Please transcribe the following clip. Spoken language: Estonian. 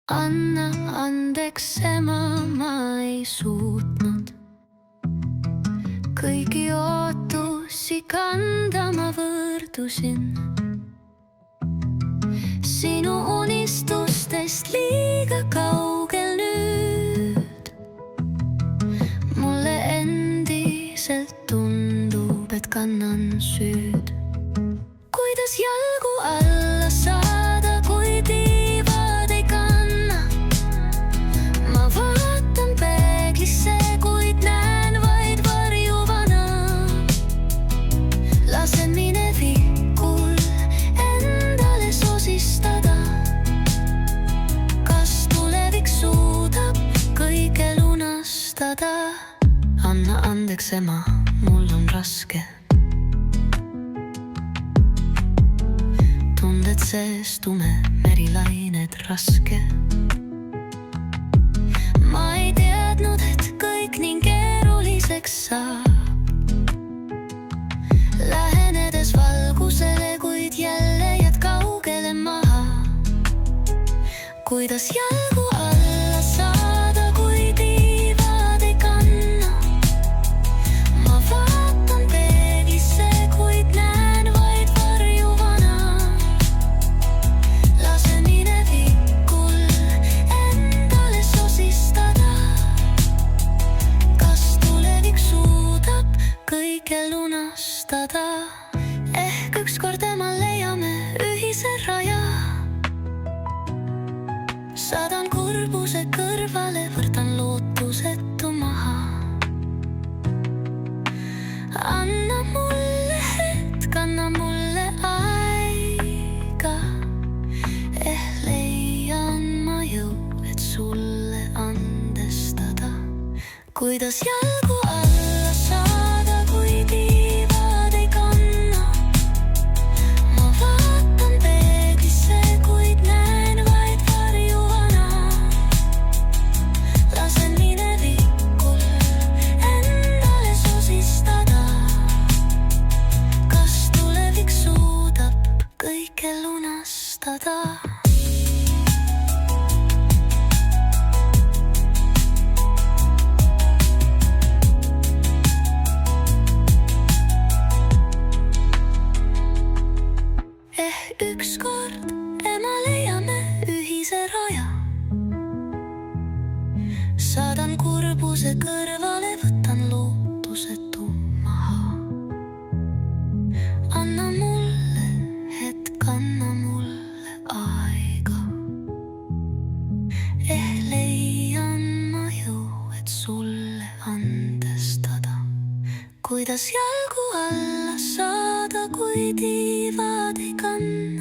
Anna andeks, ema, ma ei suutnud kõigi ootusi kanda, ma võrdusin sinu unistustest liiga kaugel nüüd. Mulle endiselt tundub, et kannan süüd. Kuidas jalgu alla saada, kui tiivad ei kanna? Ma vaatan peeglisse, kuid näen vaid varjuvana. Lasen minevikul endale sosistada. Kas tulevik suudab kõike lunastada? Anna andeks, ema, mul on raske. Tunded sees tume, merilained raske. Ma ei teadnud, et kõik nii keeruliseks saab. Lähenedes valgusele, kuid jälle jääd kaugele maha. Kuidas jalgu alla saada, kui tiivad ei kanna? Ma vaatan peeglisse, kuid näen vaid varjuvana. Lasen minevikul endale sosistada. Kas tulevik suudab kõike lunastada? Ehk ükskord ema leiame ühise raja. Saadan kurbuse kõrvale, võtan lootusetu maha. Anna mulle hetk, anna mulle aega. Leian ma jõu, et sulle andestada. Kuidas jalgu alla saada, kui tiivad ei kanna? Ma vaatan peeglisse, kuid näen vaid varjuvana. Lasen minevikul endale sosistada. Kas tulevik suudab kõike lunastada? Ükskord ema leiame ühise raja. Saadan kurbuse kõrvale, võtan lootusetu maha. Anna mulle hetk, anna mulle aega. Leian ma jõu, et sulle andestada. Kuidas jalgu alla saada, kui tiivad ei kanna?